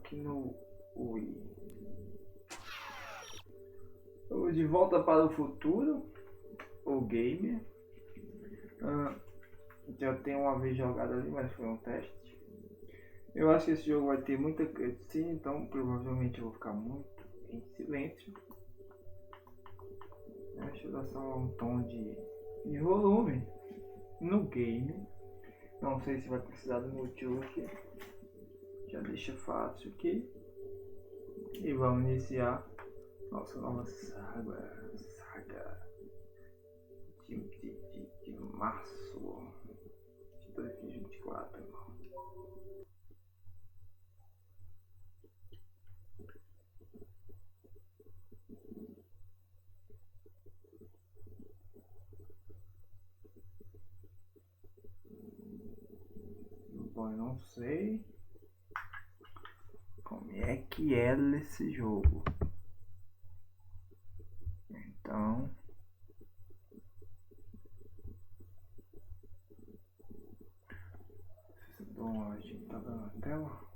aqui no Wii. De Volta para o Futuro, o game. Já tem uma vez jogado ali, mas foi um teste. Eu acho que esse jogo vai ter muita cutscene, então provavelmente eu vou ficar muito em silêncio. Deixa eu dar só um tom de volume no game. Não sei se vai precisar do motivo aqui. Já deixa fácil aqui. E vamos iniciar nossa nova saga de março de 2024. Bom, eu não sei como é que é esse jogo. Então, se eu dou uma ajeitada na tela.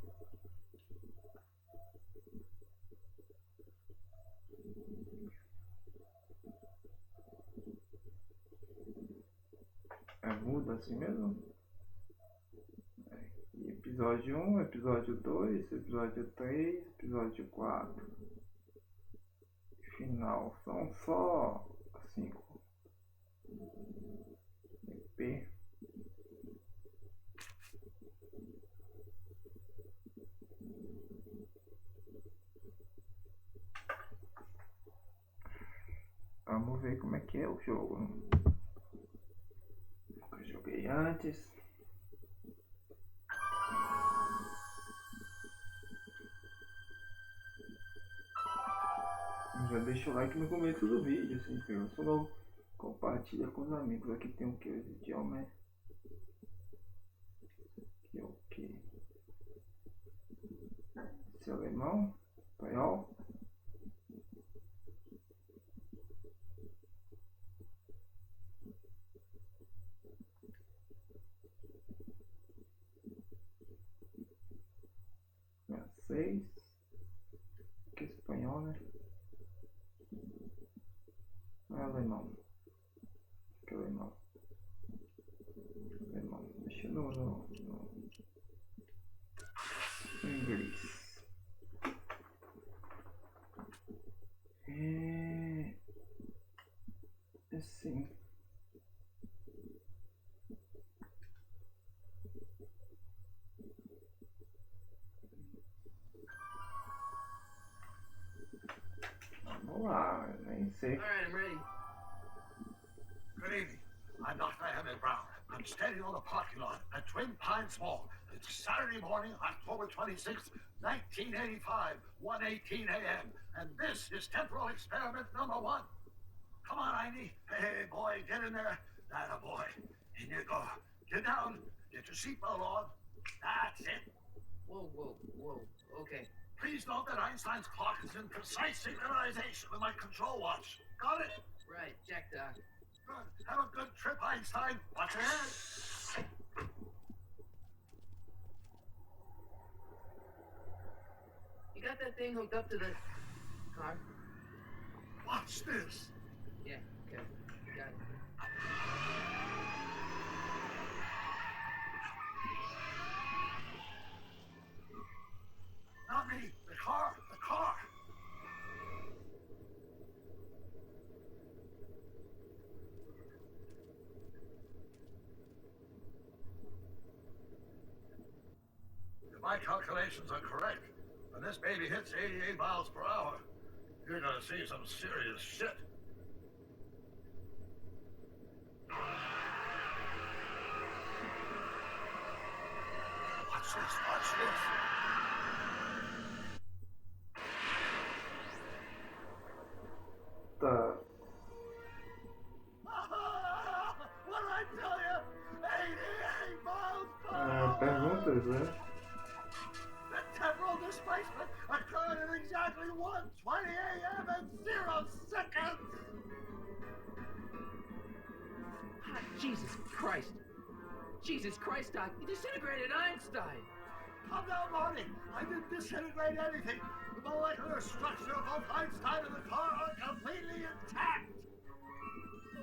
É mudo assim mesmo? Episódio 1, episódio 2, episódio 3, episódio 4. Final. São só 5. EP. Vamos ver como é que é o jogo. Nunca joguei antes. Já deixa o like no começo do vídeo, se inscreva-se logo, compartilha com os amigos. Aqui tem o que? Os idiomas. Aqui é o que? Esse é alemão, espanhol. Francês. Aqui é espanhol, né? Alemão. Que alemão. Alemão. Deixa no inglês. É assim. Vamos lá, nem sei. All right, I'm ready. Good evening. I'm Dr. Emmett Brown. I'm standing on the parking lot at Twin Pines Mall. It's Saturday morning, October 26th, 1985, 1:18 a.m. And this is temporal experiment number 1. Come on, Heine. Hey, boy, get in there. That a boy. In you go. Get down. Get your seatbelt on. That's it. Whoa. Okay. Please note that Einstein's clock is in precise synchronization with my control watch. Got it? Right, check, Doc. Good. Have a good trip, Einstein. Watch your head. You got that thing hooked up to the car? Watch this. Yeah, okay. Got it. Not me. The car. The car. If my calculations are correct, when this baby hits 88 miles per hour, you're gonna see some serious shit. Watch this. Watch this. Tá. What did I tell you? 88 miles per hour. Perguntas, né? The temporal displacement occurred at exactly 1:20 a.m. and 0 seconds. Ah, Jesus Christ, Doc. You disintegrated Einstein. Calm down, Marty. I didn't disintegrate anything. The molecular structure of both Einstein and the car are completely intact.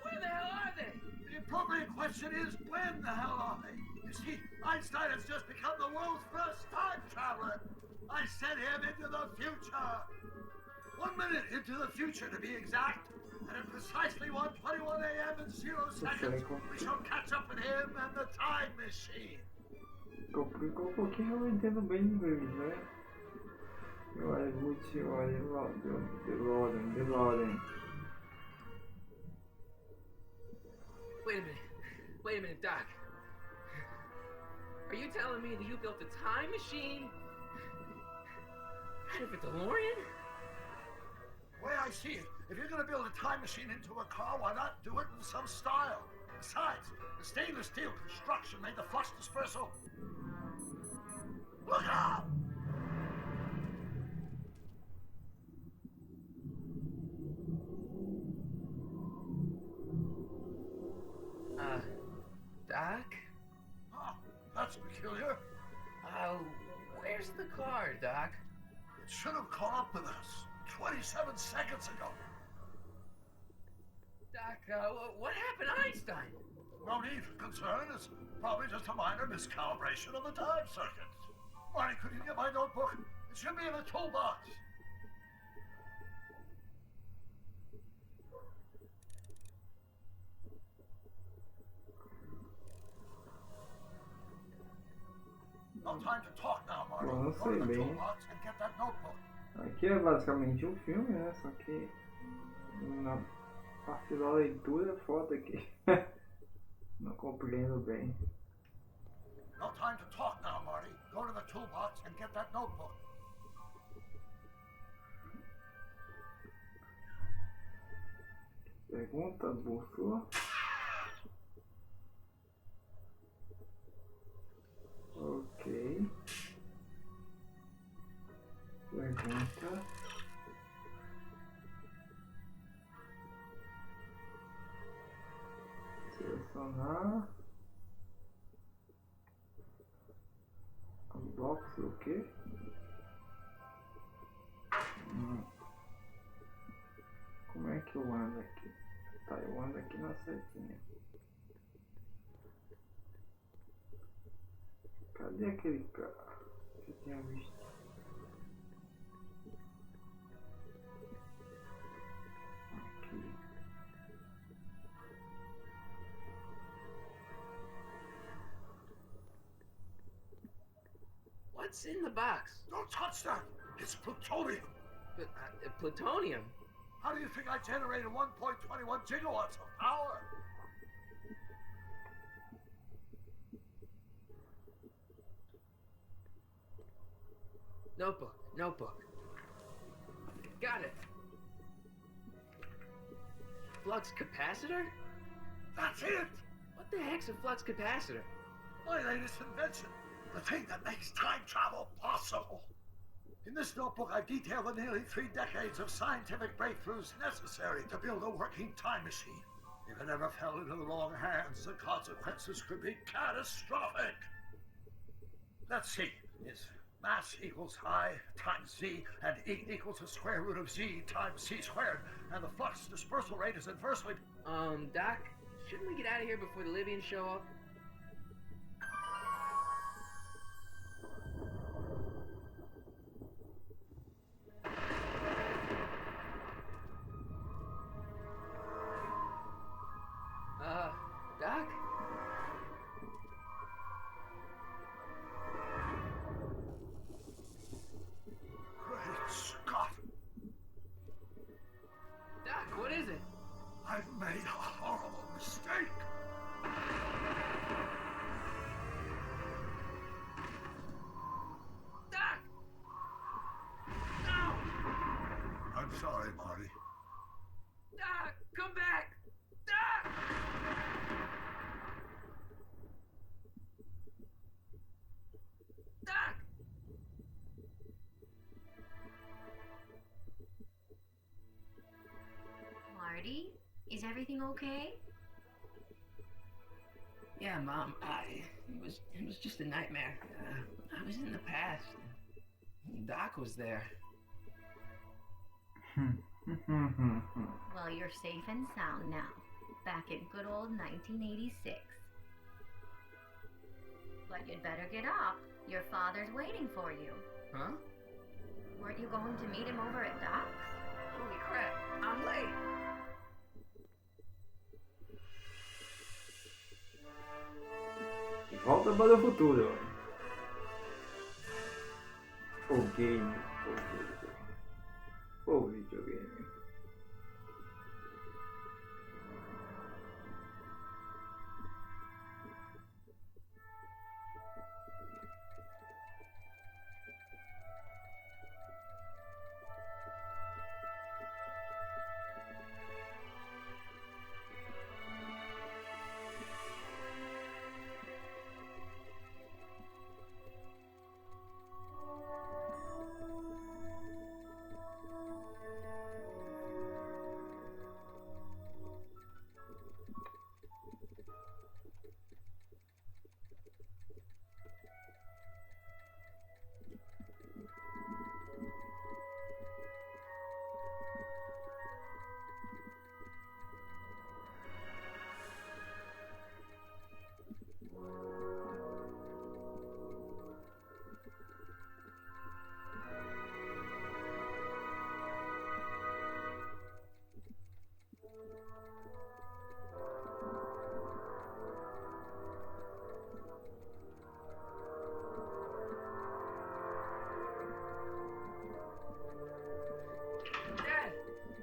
Where the hell are they? The appropriate question is, when the hell are they? You see, Einstein has just become the world's first time traveler. I sent him into the future. 1 minute into the future, to be exact. And at precisely 1:21 a.m. and 0 seconds, we shall catch up with him and the time machine. Complicou um pouquinho, eu entendo bem inglês, né? Eu ajude, DeLorean. Wait a minute, Doc. Are you telling me that you built a time machine out of a DeLorean? The way I see it, if you're going to build a time machine into a car, why not do it in some style? Besides, the stainless steel construction made the flux dispersal. Look out! Doc? Oh, that's peculiar. Where's the car, Doc? It should have caught up with us 27 seconds ago. Doc, what happened to Einstein? No need for concern. It's probably just a minor miscalibration of the time circuit. Marty, could you get my notebook? It should be in the toolbox. No time to talk now, Marty. Bom, não Go to sei the bem. toolbox and get that notebook. Aqui é basicamente um filme, né? Só que na parte da leitura é foda aqui. Não compreendo bem. No time to talk now, Marty. Go to the toolbox and get that notebook. Pergunta, bússola. Ok. Pergunta. Selecionar. Unbox o quê? Como é que eu ando aqui? Tá, eu ando aqui na setinha. Cadê aquele cara que eu tinha visto? Aqui. What's in the box? Don't touch that! It's plutonium! Plutonium? How do you think I generated 1.21 gigawatts of power? Notebook. Got it. Flux capacitor? That's it! What the heck's a flux capacitor? My latest invention. The thing that makes time travel possible. In this notebook, I detail the nearly 3 decades of scientific breakthroughs necessary to build a working time machine. If it ever fell into the wrong hands, the consequences could be catastrophic. Let's see. It's mass equals I times Z, and E equals the square root of Z times C squared, and the flux dispersal rate is inversely... Doc, shouldn't we get out of here before the Libyans show up? Doc? Great Scott! Doc, what is it? I've made a horrible mistake! Doc! No! I'm sorry, Marty. Doc, come back! Doc! Doc! Marty, is everything okay? Yeah, Mom, It was just a nightmare. I was in the past. Doc was there. Well, you're safe and sound now. Back in good old 1986. But you'd better get up. Your father's waiting for you. Huh? Weren't you going to meet him over at Doc's? Holy crap, I'm late. De volta para o futuro. O game. O videogame.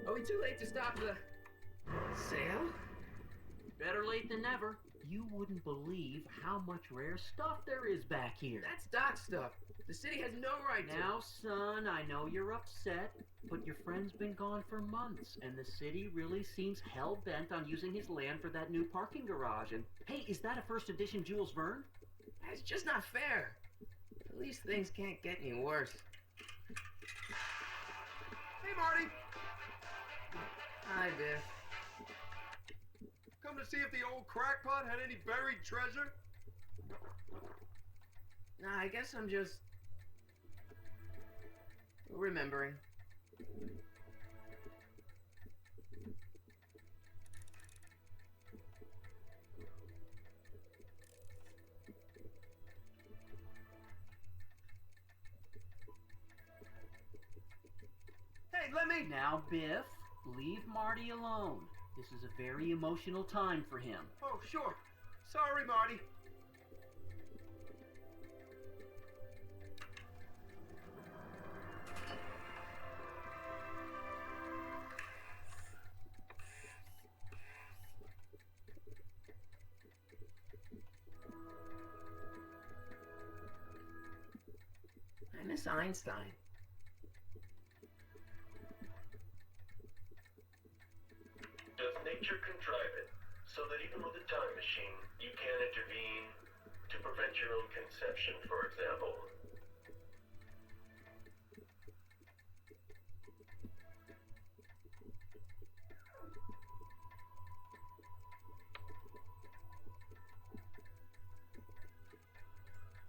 Are we too late to stop the sale? Better late than never. You wouldn't believe how much rare stuff there is back here. That's Doc stuff. The city has no right to. Now, son, I know you're upset, but your friend's been gone for months, and the city really seems hell-bent on using his land for that new parking garage. And, hey, is that a first edition Jules Verne? It's just not fair. At least things can't get any worse. Hey, Marty! Hi, Biff. Come to see if the old crackpot had any buried treasure? Nah, I guess I'm just remembering. Hey, let me... Now, Biff, leave Marty alone. This is a very emotional time for him. Oh, sure. Sorry, Marty. I miss Einstein. Does nature contrive it so that even with a time machine, you can intervene to prevent your own conception, for example?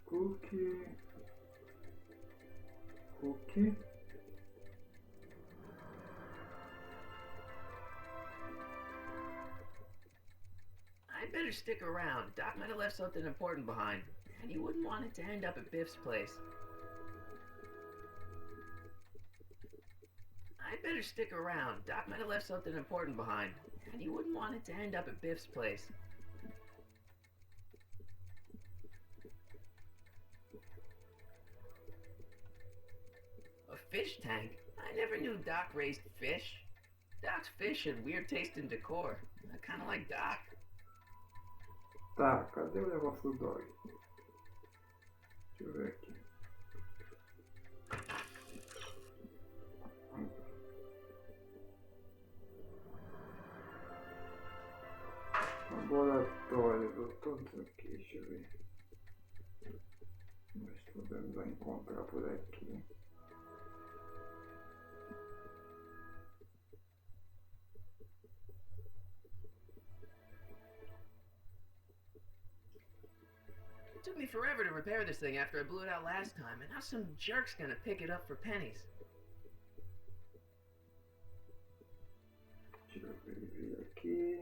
Cookie. I'd better stick around. Doc might have left something important behind, and he wouldn't want it to end up at Biff's place. I'd better stick around. Doc might have left something important behind, and he wouldn't want it to end up at Biff's place. A fish tank? I never knew Doc raised fish. Doc's fish had weird taste in decor. I kind of like Doc. Tá, cadê o negócio do dog? Deixa eu ver aqui. Laboratório, eu todos aqui, deixa eu ver. Nós podemos encontrar por aqui. forever to repair this thing after I blew it out last time, and now some jerk's gonna pick it up for pennies. Deixa eu ver aqui.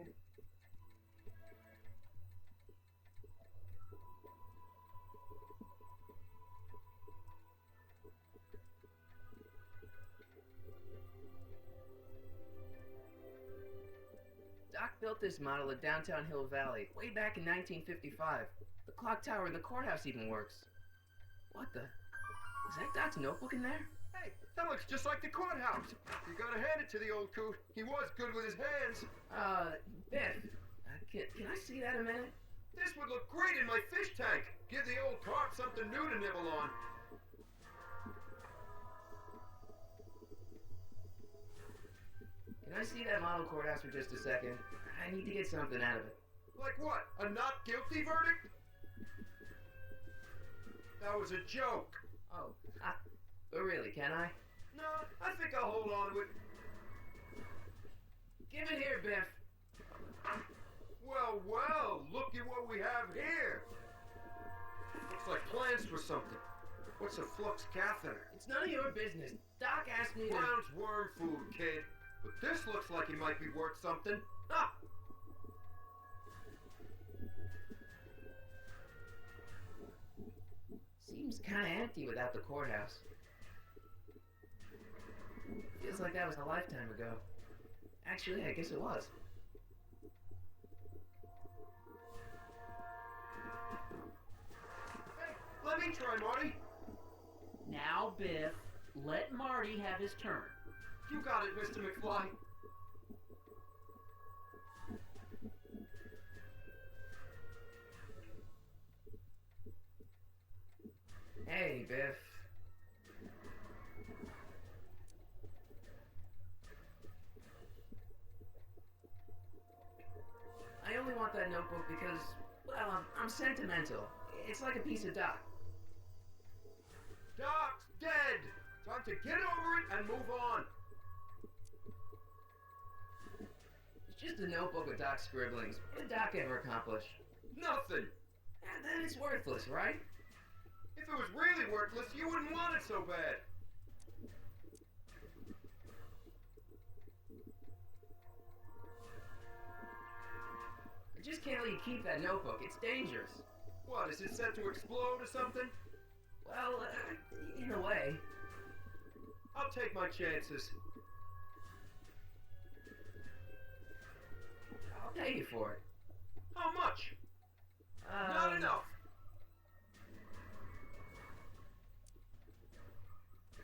Doc built this model at downtown Hill Valley way back in 1955. The clock tower in the courthouse even works. What the? Is that Doc's notebook in there? Hey, that looks just like the courthouse. You gotta hand it to the old coot. He was good with his hands. Biff, can I see that a minute? This would look great in my fish tank. Give the old carp something new to nibble on. Can I see that model courthouse for just a second? I need to get something out of it. Like what? A not guilty verdict? That was a joke. Oh, but really, can I? No, I think I'll hold on to it. Give it here, Biff. Well, well, look at what we have here. Looks like plans for something. What's a flux catheter? It's none of your business. Doc asked me to... Brown's worm food, kid. But this looks like he might be worth something. Ah! Seems kinda empty without the courthouse. Feels like that was a lifetime ago. Actually, I guess it was. Hey, let me try, Marty. Now, Biff, let Marty have his turn. You got it, Mr. McFly. Hey, Biff. I only want that notebook because, well, I'm sentimental. It's like a piece of Doc. Doc's dead. Time to get over it and move on. It's just a notebook with Doc's scribblings. What did Doc ever accomplish? Nothing. And then it's worthless, right? If it was really worthless, you wouldn't want it so bad. I just can't let you keep that notebook. It's dangerous. What, is it set to explode or something? Well, in a way. I'll take my chances. I'll pay you for it. How much? Not enough.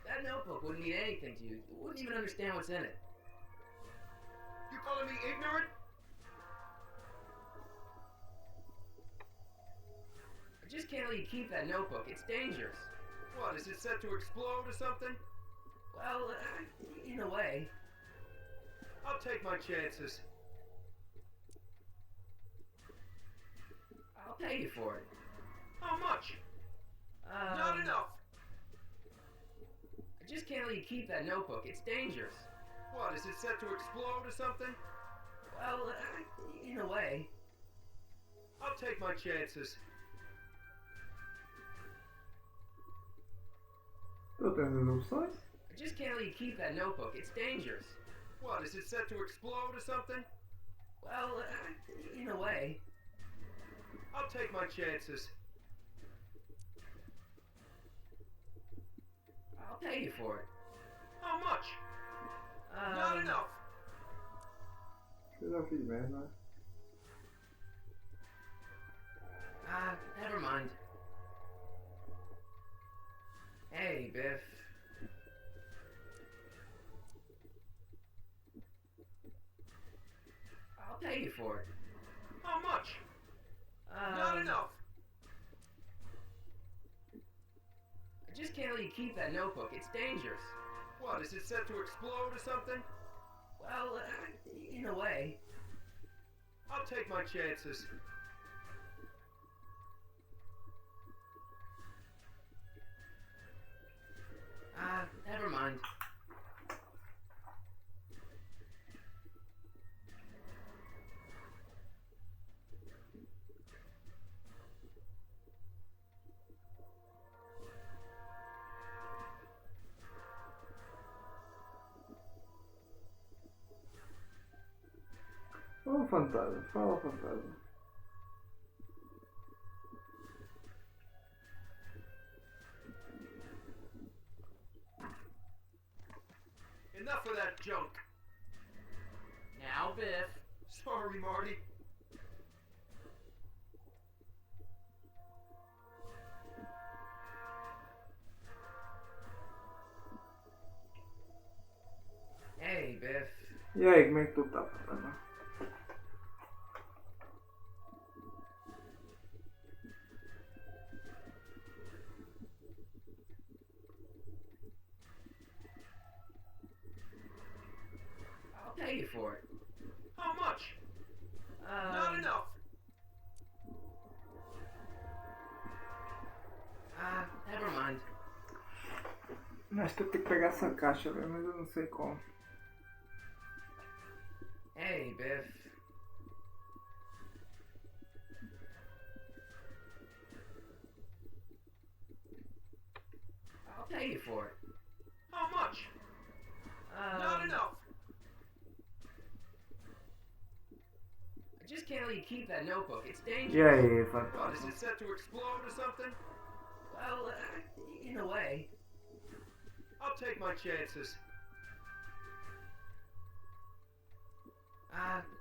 That notebook wouldn't mean anything to you. You wouldn't even understand what's in it. You calling me ignorant? I just can't let you keep that notebook. It's dangerous. What, is it set to explode or something? Well, in a way. I'll take my chances. I'll pay you for it. How much? Not enough. I just can't let you keep that notebook. It's dangerous. What, is it set to explode or something? Well, in a way. I'll take my chances. Tô tendo as opções? I just can't let you keep that notebook. It's dangerous. What, is it set to explode or something? Well, in a way. I'll take my chances. I'll pay you for it. How much? Not enough. Eu já fiz merda, né? Never mind. Hey, Biff. I'll pay you for it. How much? Not enough. I just can't let you keep that notebook. It's dangerous. What, is it set to explode or something? Well, in a way. I'll take my chances. Never mind. Ô fantasma, fala fantasma. Enough of that junk. Now, Biff. Sorry, Marty. Hey, Biff. E aí, como é que tu tá, fantasma? I'll pay you for it. How much? Not enough. Never mind. Acho que eu tenho que pegar essa caixa, velho, mas eu não sei como. Hey, Biff. I'll pay you for it. How much? Not enough. I just can't let you keep that notebook. It's E dangerous. aí, What, is fantasma? it set to explode or something? Well, in a way. I'll take my chances.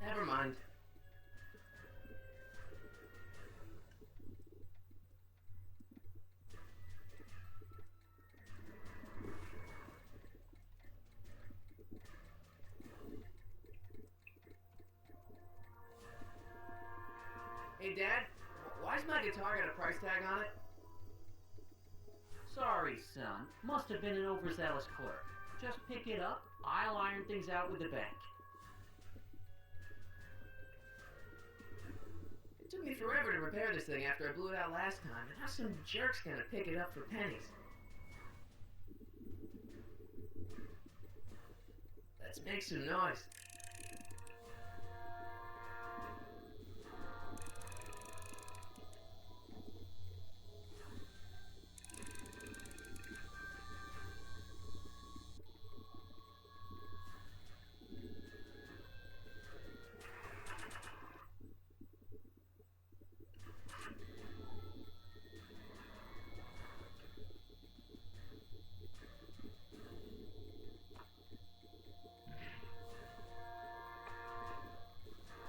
Never mind. Hey, Dad, why's my guitar got a price tag on it? Sorry, son. Must have been an overzealous clerk. Just pick it up. I'll iron things out with the bank. It took me forever to repair this thing after I blew it out last time, and now some jerk's gonna pick it up for pennies. Let's make some noise.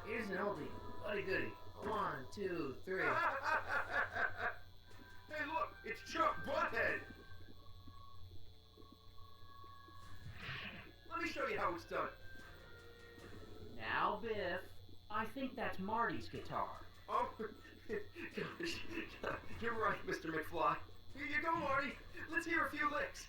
Here's an oldie, buddy goody. 1, 2, 3. Hey, look, it's Chuck Butthead. Let me show you how it's done. Now, Biff. I think that's Marty's guitar. Oh, gosh. You're right, Mr. McFly. Here you go, Marty. Let's hear a few licks.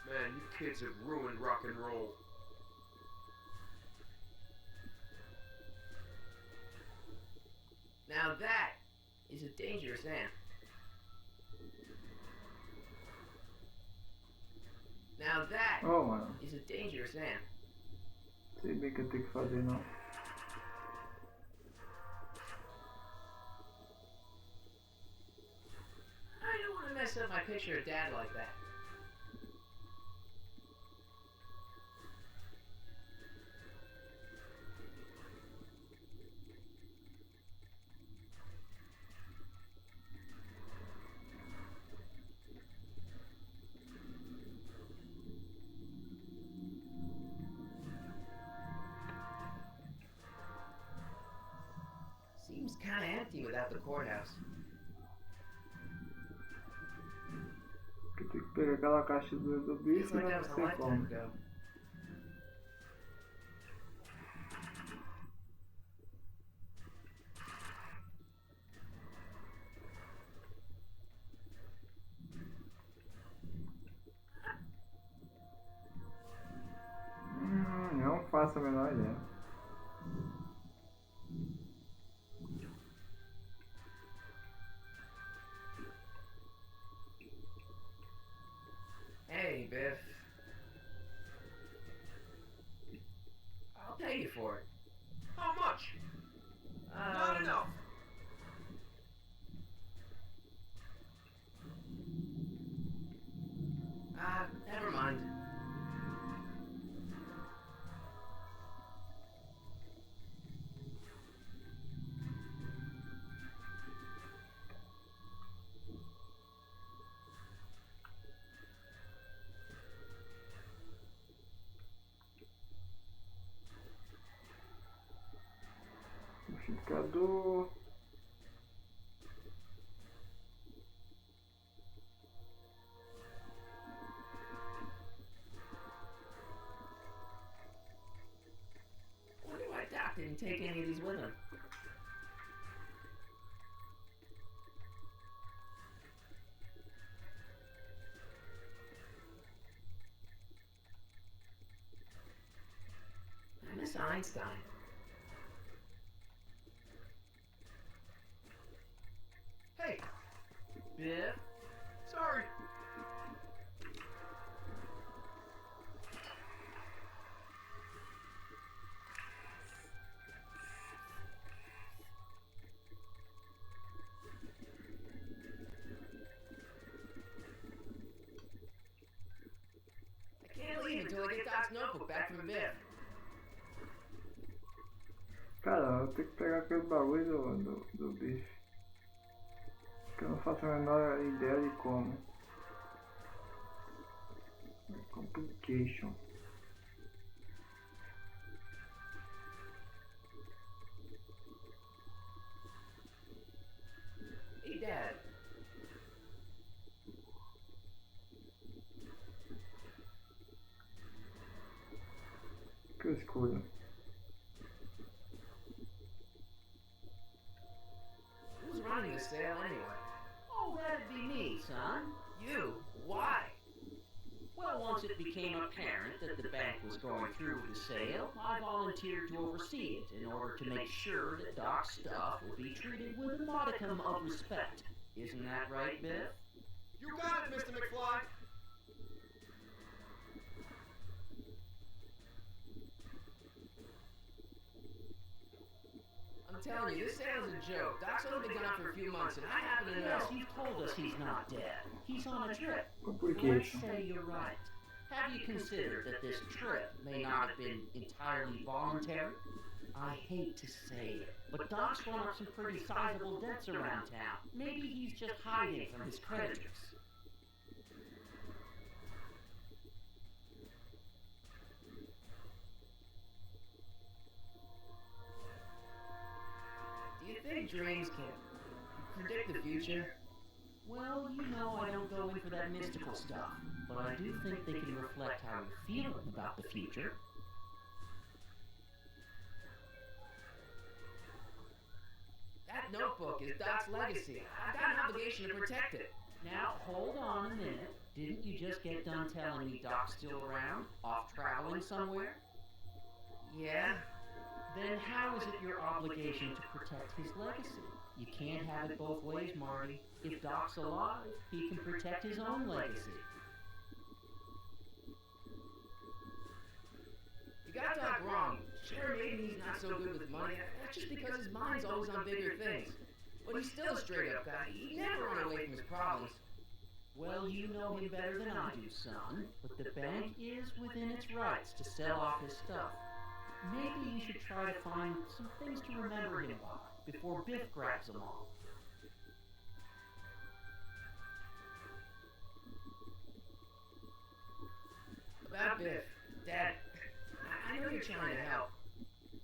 Man, you kids have ruined rock and roll. Now that is a dangerous amp. Now that Ô, mano, is a dangerous amp. não sei bem o que eu tenho que fazer, não. I don't want to mess up my picture of Dad like that. Seems kind of empty without the courthouse. Eu tenho que pegar aquela caixa do Feels bicho e like that não was a sei lifetime como. ago. Não faço a menor ideia. Hey, Biff. I'll pay you for it. How much? Not enough. Pescador. Wonder why Doc didn't take any of these with him. I miss Einstein. Hey, Biff. Sorry. I can't leave until I get Doc's notebook back from Biff. Cara, eu tenho que pegar aquele bagulho do bicho. Que eu não faço a menor ideia de como. Complication. Hey, Dad. Que eu escolho? Who's running the sale anyway? Oh, that'd be me, son. You. Why? Well, once it became apparent that the bank was going through with the sale, I volunteered to oversee it in order to make sure that Doc's stuff would be treated with a modicum of respect. Isn't that right, Biff? You got it, Mr. McFly. I'm telling you, this sale's a joke. Doc's only been gone for a few months, and I happen to know. Yes, you've told us he's not dead. He's on a trip. Let's Complication. say you're right. Have you considered that this trip may not have been entirely voluntary? I hate to say it, but Doc's run up some pretty sizable debts around town. Maybe he's just hiding from his creditors. Do you think dreams can predict the future? Well, you know I don't go in for that mystical stuff, but I do think they can reflect how you're feeling about the future. That notebook is Doc's legacy. I've got an obligation to protect it. Now, hold on a minute. Didn't you just get done telling me Doc's still around? Off traveling somewhere? Yeah? Then how is it your obligation to protect his legacy? You can't have it both ways, Marty. If Doc's alive, he can protect his own legacy. You got Doc wrong. Sure, maybe he's not so good with money. That's just because his mind's always on bigger things. But he's still a straight-up guy. He never run away from his problems. Well, you know him better than I do, son. But the bank is within its rights to sell off his stuff. Maybe you should try to find some things to remember him by before Biff grabs them all. About Biff, Dad, I know you're trying to help.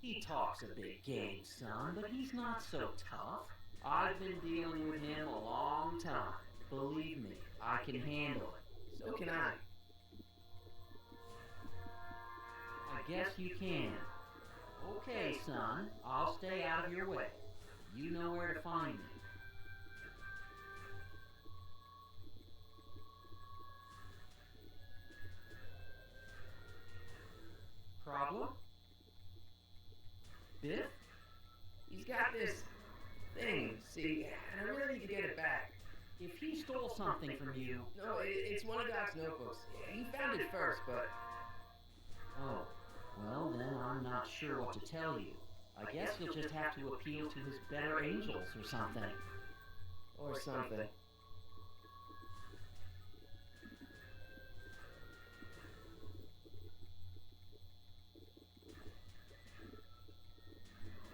He talks a big game, son, but he's not so tough. I've been dealing with him a long time. Believe me, I can handle it. So can I. I guess you can. Okay, son, I'll stay out of your way. You know where to find me. Problem? Biff? He's got this thing, see, and I really need to get it back. If he stole something from you... No, it's one of Doc's notebooks. He found it first, but... Oh, well then I'm not sure what to tell you. I guess you'll just have to appeal to his better angels or something. Or something.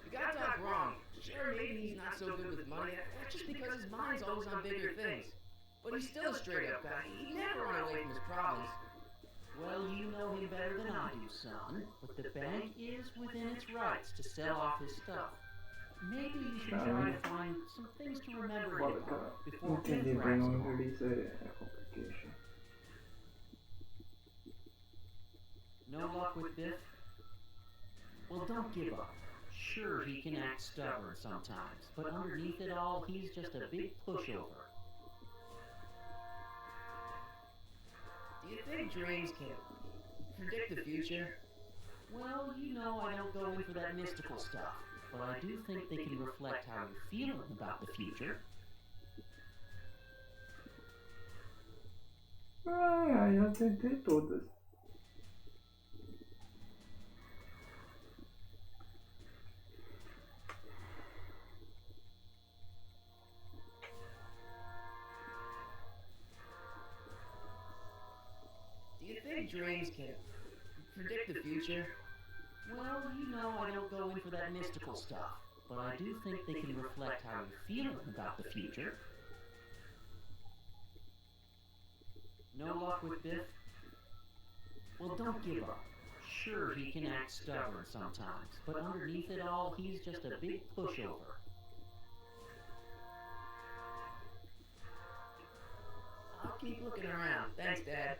You got Doc wrong. Sure, maybe he's not so good with money. That's just because his mind's always on bigger things. But he's still a straight-up guy. He never run away from his problems. Well, you know him better than I do, son. But the bank is within its rights to sell off his stuff. Maybe you should try to find some things to remember in Bora, it cara. before Entender Biff bem rides o along. inglês é complicado. No luck with Biff? Well, don't give up. Sure, he can act stubborn sometimes, but underneath it all, he's just a big pushover. Do you think dreams can predict the future? Well, you know I don't go in for that mystical stuff, but I do think they can reflect how you're feeling about the future. Ai, já tentei todas. Do you think dreams can predict the future? Well, you know I don't go in for that mystical stuff, but I do think they can reflect how you're feeling about the future. No luck with Biff? Well, don't give up. Sure, he can act stubborn sometimes, but underneath it all, he's just a big pushover. I'll keep looking around. Thanks, Dad.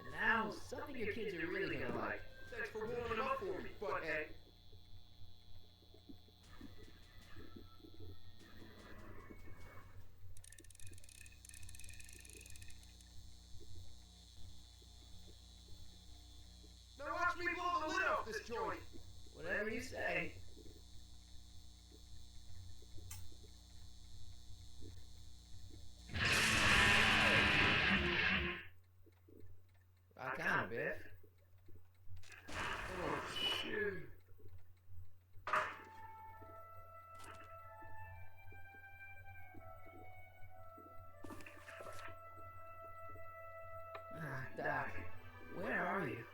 And now, something your kids are really gonna like. Thanks for warming up for me, butthead. Now watch me blow the lid off this joint. Whatever you say. Rock on, Biff. Oh, shit. Doc, where are you?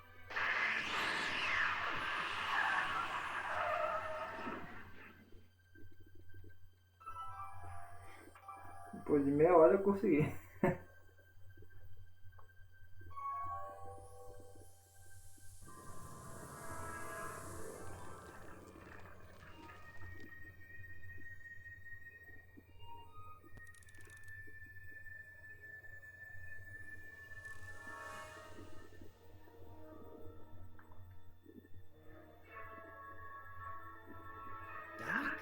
Depois de meia hora eu consegui. Doc?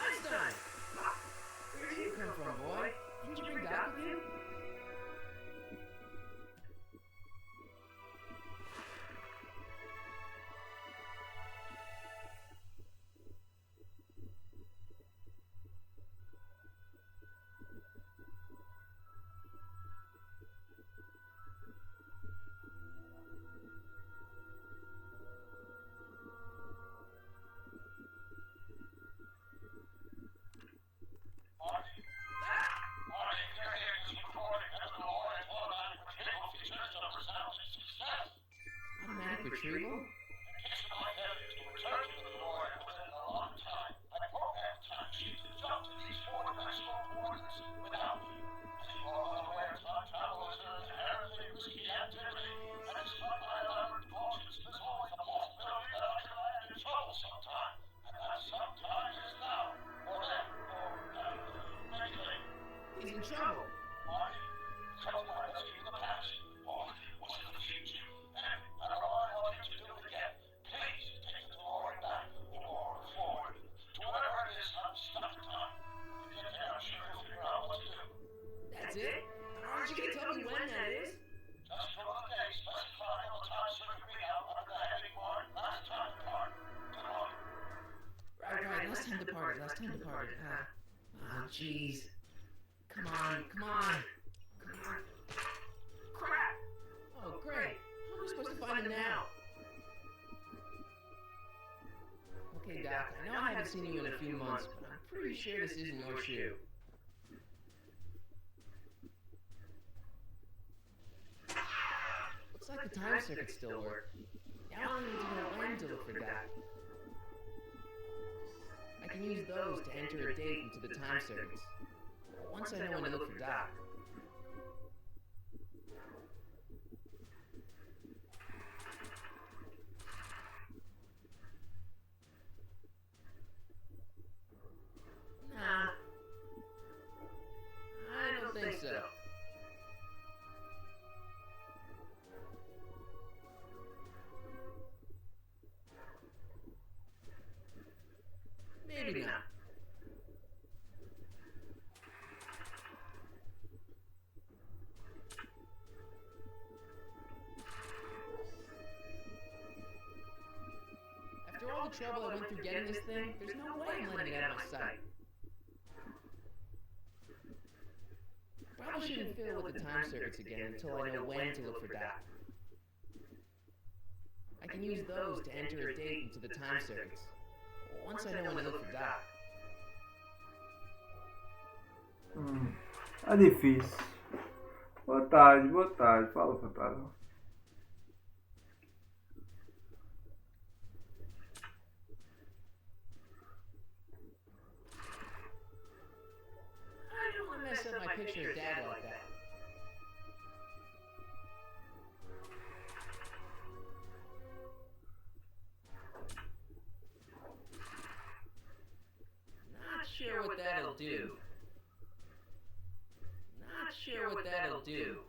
Einstein! Where did you come from, boy? Didn't you bring Doc with you? Automatic retrieval? He's in trouble. That's it? Aren't you gonna tell me when that is? Right, last time departed. Oh, jeez. Come on. Crap! Oh, great. How am I supposed to find him now? Okay, Doc, I know I haven't seen you in a few months, but I'm pretty sure this isn't your shoe. like the time circuits still work. Now I need to know when to look for that. I can use those to enter a date into the time circuits. Once I know when to look for that. Nah. I don't think so. Maybe not. After all the trouble I went through getting this thing, there's no way I'm letting it out of my sight. Probably shouldn't fiddle with the time circuits again until I know when to look for that. I can use those to enter a date into the time circuits. Once I know when to look for that. É difícil. Boa tarde, boa tarde. Fala, fantasma. I don't want to mess up my picture of Dad like that. Not sure what that'll do. Not sure what that'll do.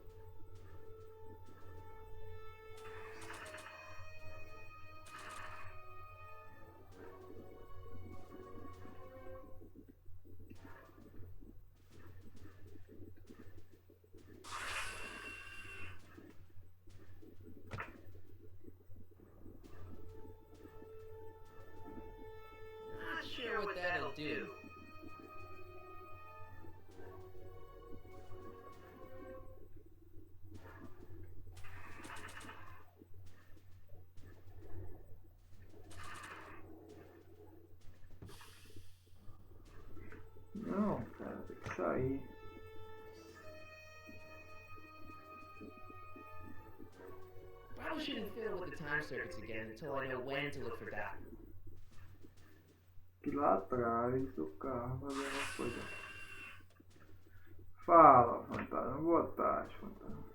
Not sure what that'll do. Não, cara, tem que sair. Probably shouldn't fiddle with the time circuits again until I know when to look for that. Aqui lá atrás do carro fazer uma coisa. Fala, fantasma. Boa tarde, fantasma.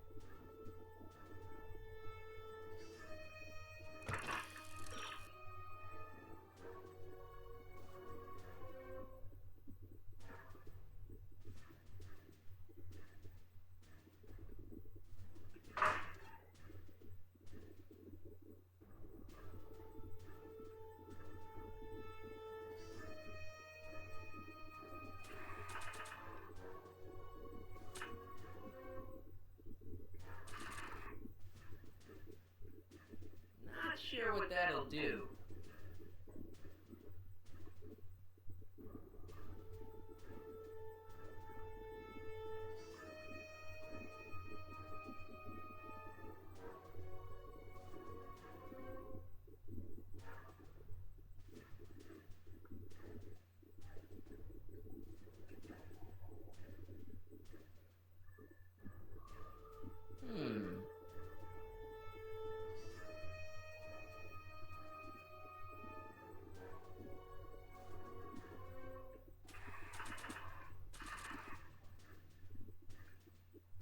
Not sure what that'll do.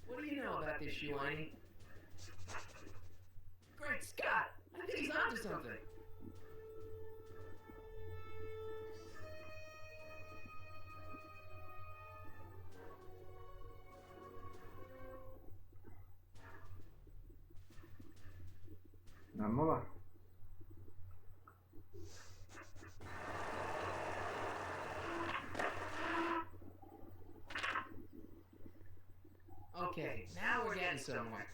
What do you know about this shoe, Annie? Great Scott! I think he's onto something. Vamos lá. Okay, now we're getting somewhere.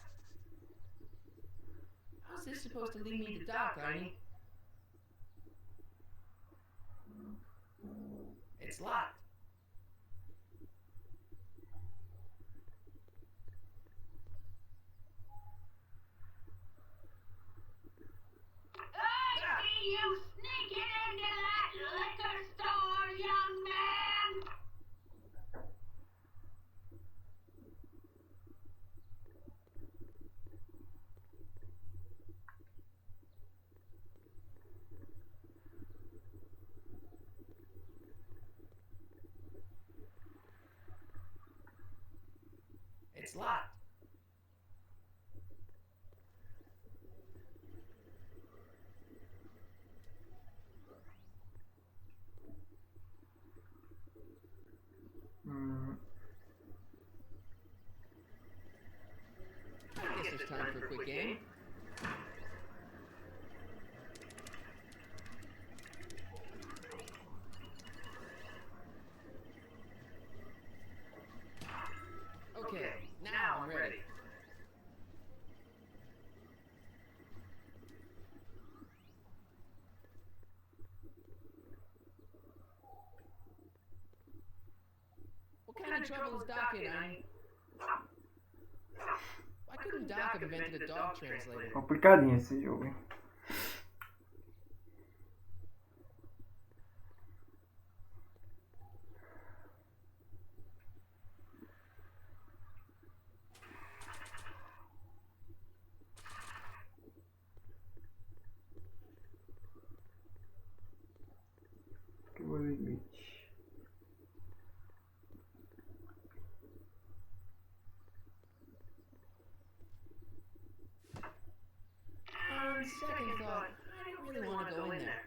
How's this supposed to lead me to Doc, Arnie? It's locked. I see you sneaking into that liquor store, young man! It's locked. I guess there's time for a quick game. Okay, now I'm ready. What kind of trouble is Doc in, Ernie? Why couldn't Doc have invented a dog translator? Complicadinho esse jogo, hein? Que o limite. On second thought, I don't really want to go in there.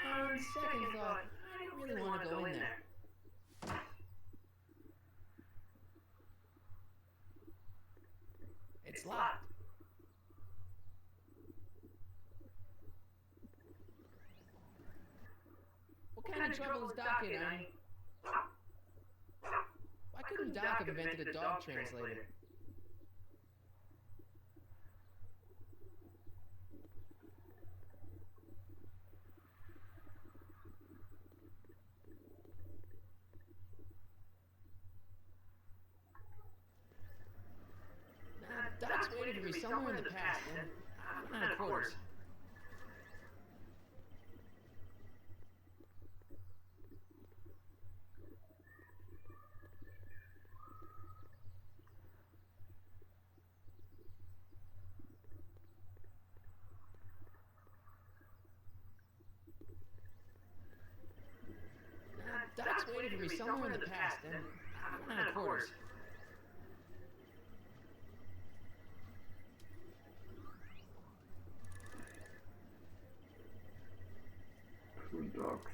On second thought, I don't really want to go in there. It's locked. What kind of trouble is Doc in, Ernie? Why couldn't Doc have invented a dog translator? Doc's waiting for me somewhere in the past, and I'm out of quarters. Doc's waiting for me somewhere in the past, and I'm out of quarters. Food dogs.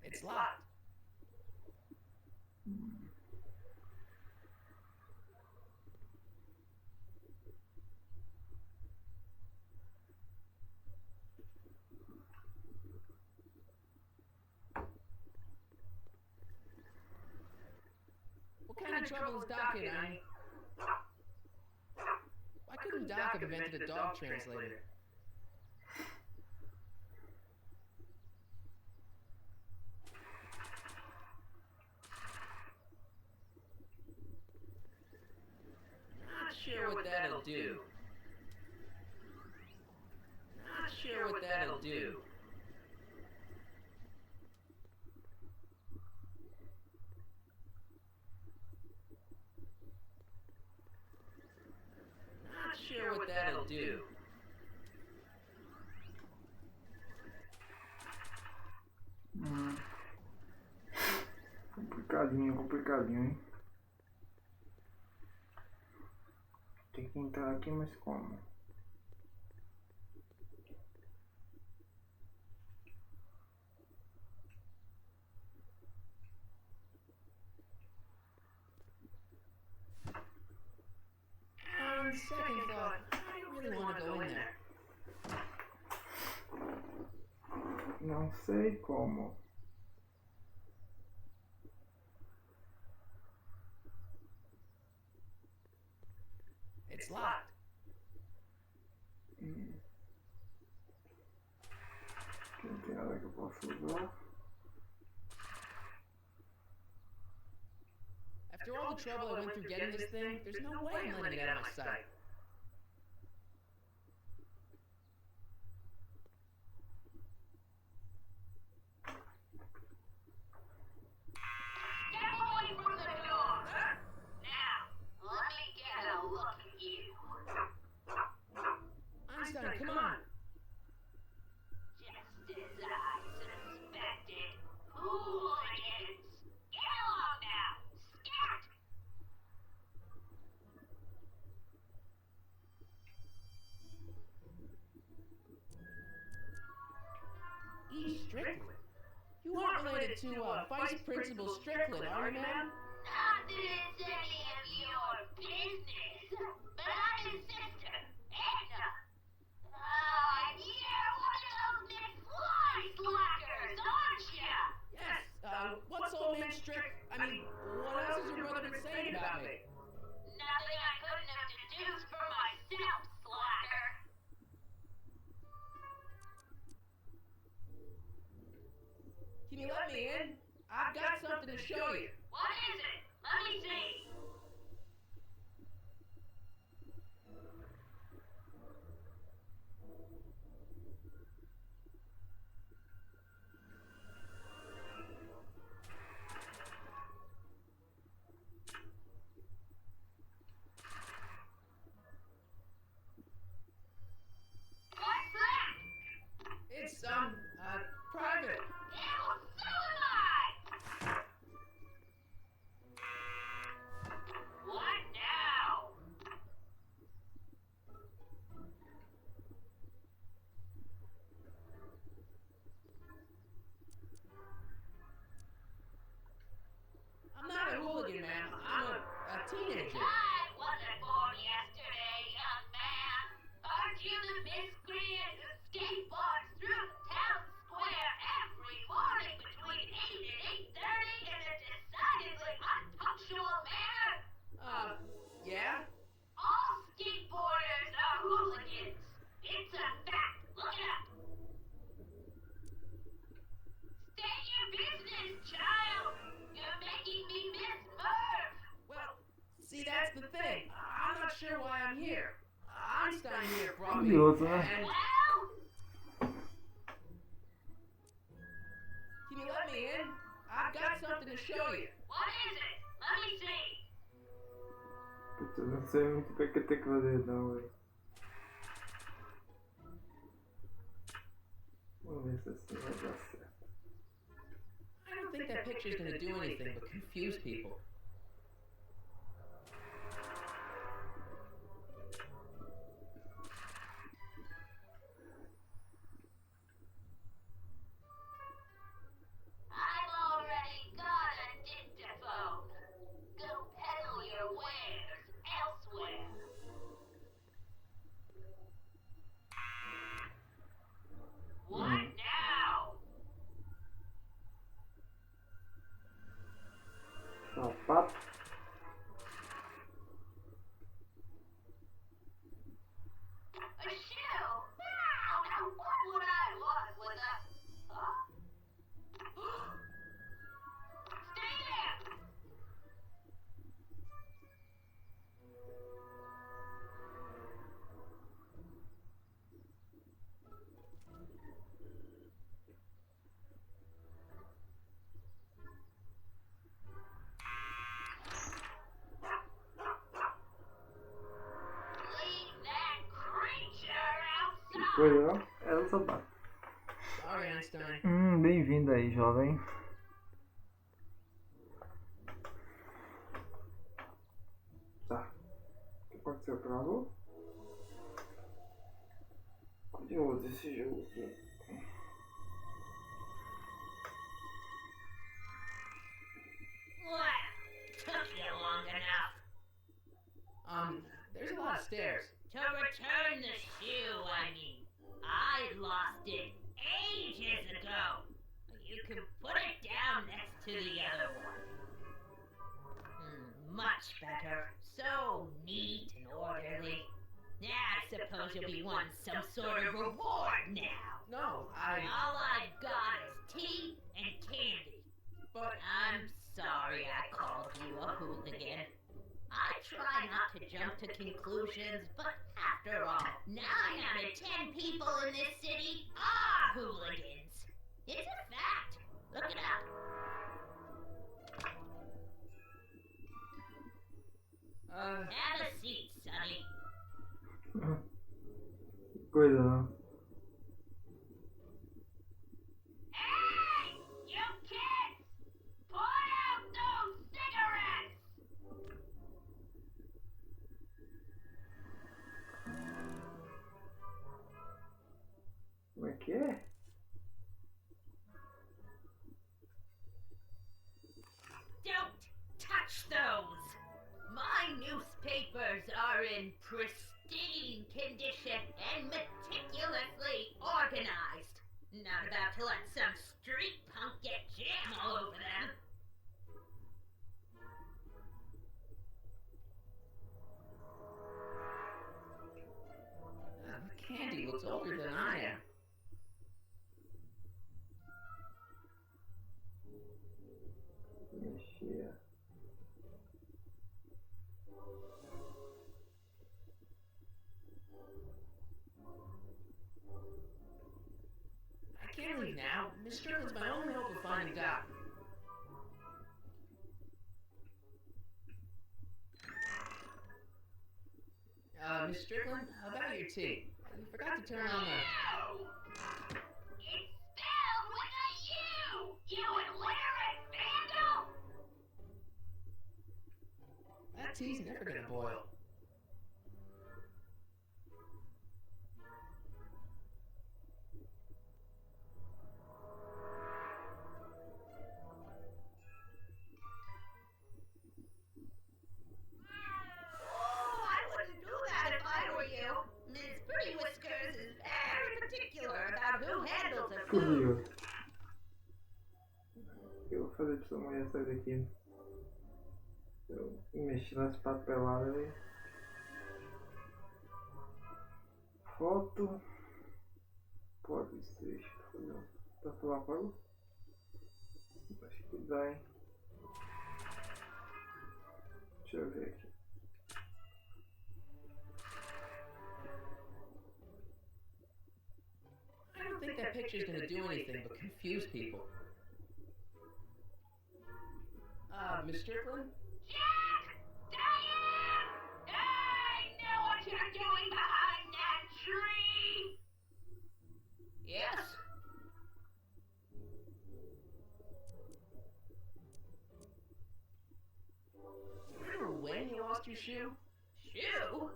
It's locked. What kind of trouble is Doc in, Ernie? Why couldn't Doc have invented a dog translator? Not sure what that'll do. Not sure what that'll do. Not sure what that'll do. Complicadinho, complicadinho, hein? Tem que entrar aqui, mas como? On second thought, I don't really want to go in there. Não sei como. It's locked. Aqui não tem nada que eu possa usar. After all the trouble I went through getting this thing, there's no way I'm letting it out of my sight. Step away from the E. Strickland? You aren't related to Vice Principal Strickland, are you, ma'am? Not that it's any of your business, but I'm his sister, Edna. Oh, and you're one of those McFly slackers, aren't you? Yes, what's old man Strick? I mean, what else has your brother been saying about me? Nothing I couldn't have deduced for myself, slacker. Can you let me in? I've got something to show you. What is it? Let me see. What's that? It's, private. Ew, so am I! What now? I'm not a hooligan, ma'am. I'm a teenager. I wasn't born yesterday, young man. Aren't you the miscreant who skateboards through the town square every morning between 8 and 8:30 in a decidedly unpunctual manner? Yeah? All skateboarders are hooligans. It's a fact. Look it up. State your business, child. You're making me miss Merv. Well, see, that's the thing. I'm not sure why I'm here. Einstein here brought me, Idiota. and... Well, Can you let me in? I've got something to show you. what is it? Let me see. Putz, eu não sei muito bem o que tem que fazer não, velho. Vamos ver se assim vai dar certo. I don't think that picture's gonna do anything but confuse people. I've already got a dictaphone. Go peddle your wares elsewhere. What now? Sapato. A shoe? Now, what would I want with a... Huh? Stay there! Leave that creature outside! Coisa não? É o sapato. Sorry, Einstein. Bem-vindo aí, jovem. Tá. O que aconteceu? Travou? Curioso esse jogo aqui. Well, took you long enough. There's a lot of stairs. To return the shoe, I mean. I lost it ages ago. You can put it down next to the other one. Much better. So neat and orderly. I suppose you'll be wanting some sort of reward now. No, All I've got is tea and candy. But I'm sorry I called you a hooligan. I try not to jump to conclusions, but after all, 9 out of 10 people in this city are hooligans. It's a fact. Look it up. Have a seat, Sonny. Coisa não. Hey, you kids! Put out those cigarettes! Como é que é? pristine condition and meticulously organized. Not about to let some street punk get jam all over them. Candy looks older than I am. Mexer. I can't leave now. Miss Strickland's my only hope of finding Doc. Miss Strickland, how about your tea? You forgot to turn on the... No! It's spelled with a U! You illiterate vandal! That tea's never gonna boil. Fuzil. O que eu vou fazer pra essa mulher sair daqui? Eu mexi nas papeladas aí. Foto. Pode ser. Tá falando fogo? Acho que dá, hein? Deixa eu ver aqui. I don't think that picture's gonna do anything but confuse people. Miss Strickland? Jack! Diane! I know what you're doing behind that tree! Yes? Remember when you lost your shoe? Shoe?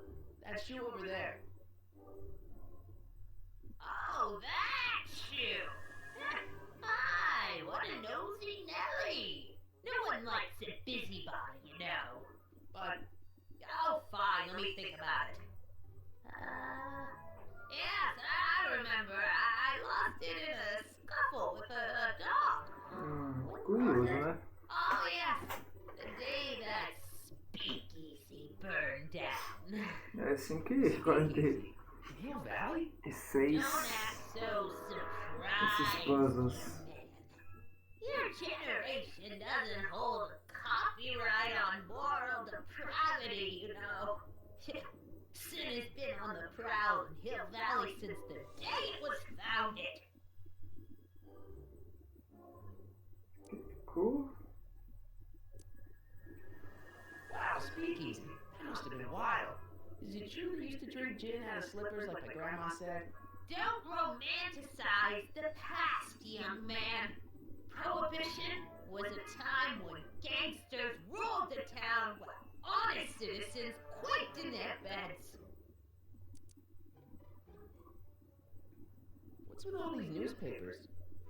That shoe over there. Oh, that shoe! Hi, what a nosy Nelly! No one likes a busybody, you know. But Oh, fine, let me think about it. Yes, I remember. I lost it in a scuffle with a dog. Curioso, né? Oh, yes, the day that speakeasy burned down. É assim que 40 Hill Valley? e 6 Don't act so esses surprised, puzzles. man. Your generation doesn't hold copyright on moral depravity, you know. Sin has been on the prowl in Hill Valley since the day it was founded. Cool. Wow, speakeasy. That must have been wild. Is it true they used to drink gin out of slippers like my grandma said? Don't romanticize the past, young man. Prohibition was a time when gangsters ruled the town while honest citizens quaked in their beds. What's with all these newspapers?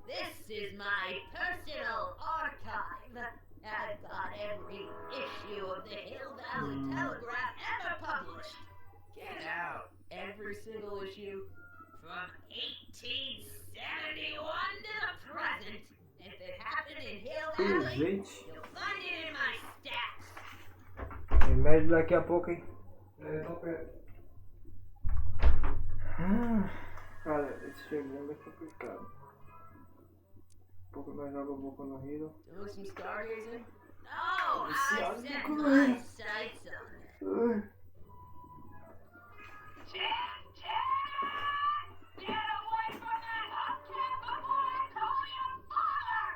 This is my personal archive. I've got every issue of the Hill Valley Telegraph ever published. Get out. Every single issue? From 1871 to the present. If it happened in Hill Valley, Gente, you'll find it in my stacks. remédio daqui a pouco, hein? Cara, esse segundo é complicado. Um pouco nós joga a boca no Hero. Doing some stargazing? No, Esse I áudio set ficou my bem. sights on it. Jack! Get away from that hubcap before I call your father!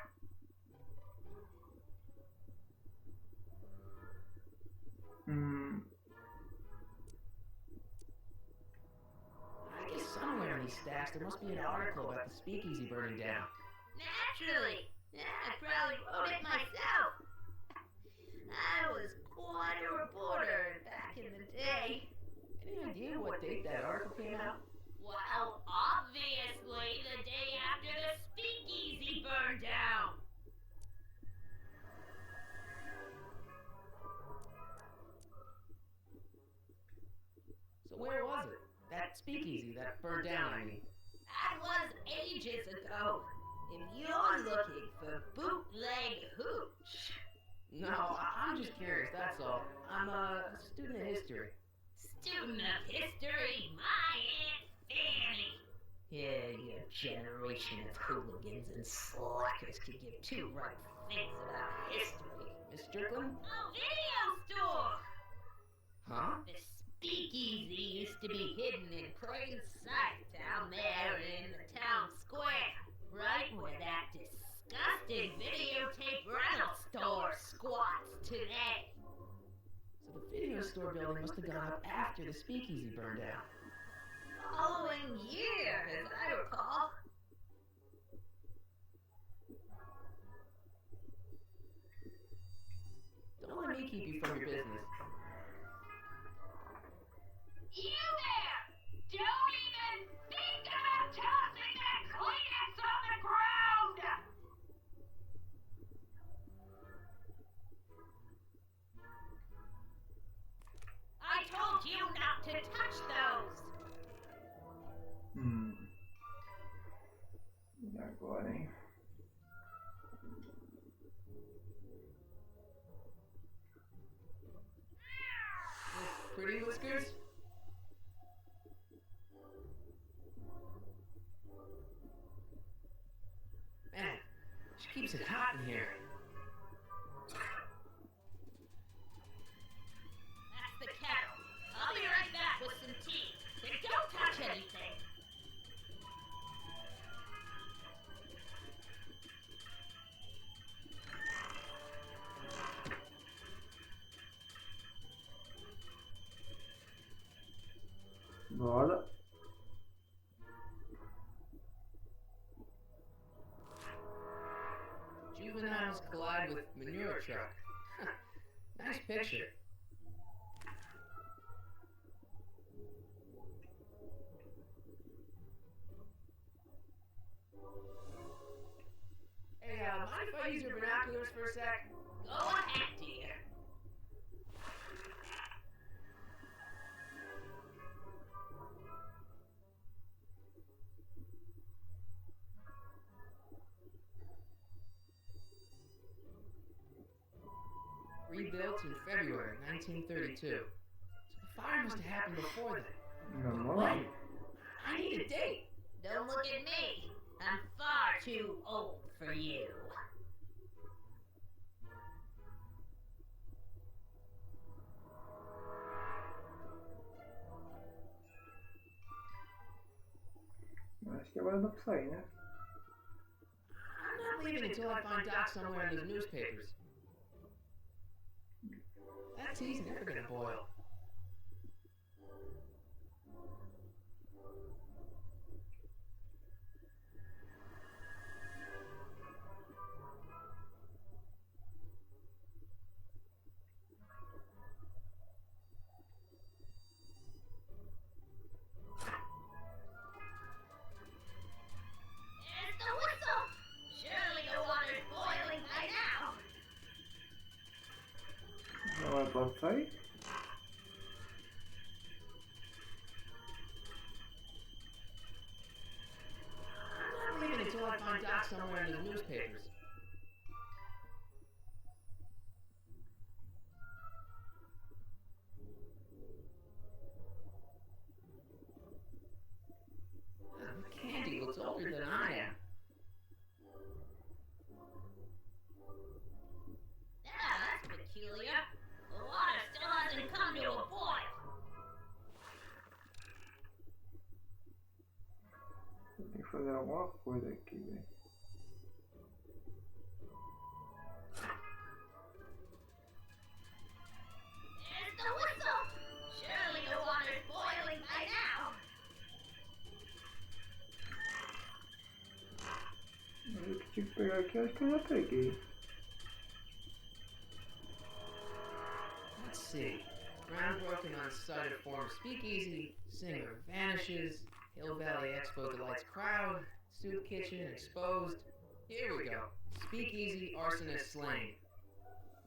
I guess somewhere in these stacks there must be an article about the speakeasy burning down. Naturally. I probably wrote it myself. I was quite a reporter back in the day. Any idea what date that article came out? Well, obviously the day after the speakeasy burned down. speakeasy that burned down, I mean. That was ages ago. If you're looking for bootleg hooch. No, I'm just curious, that's all. I'm a student of history. Student of history, my Aunt Fanny. Yeah, your generation of hooligans and slackers could give two right things about history. Miss Strickland? A video store! Huh? The speakeasy used to be hidden in plain sight down there in the town square, right where that disgusting videotape rental store squats today. So the video store building must have gone up after the speakeasy burned down. Following year, as I recall. Don't let me keep you from your business. You there! Don't even think about tossing that Kleenex on the ground! I told you not to touch those! E agora, hein? Miss Pretty Whiskers? Man, she keeps it hot in here. That's the kettle. I'll be right back with some tea. Then don't touch anything. Bora. Juveniles collide with manure truck. Nice picture. Hey, mind if I use your binoculars for a sec? Go ahead, dear. Rebuilt in February 1932. So the fire must have happened before then. Normal. I need a date. Don't look at me. I'm far too old for you. Acho que agora dá pra sair, né? I'm not leaving until I find Doc somewhere in those newspapers. That tea's never gonna boil. There's the whistle. Surely the water's boiling by now. Não é pra sair? I'm not leaving until I find Doc somewhere in those newspapers. Candy looks older than I am. That's peculiar. The water still hasn't come to a boil. Tem que fazer alguma coisa aqui, velho. There's the whistle. Surely the water's boiling by now. Mas o que tinha que pegar aqui, acho que eu já peguei. Let's see. Ground broken on site of former speakeasy. Singer vanishes. Hill Valley Expo delights crowd. Soup kitchen exposed. Here we go. Speakeasy arsonist slain.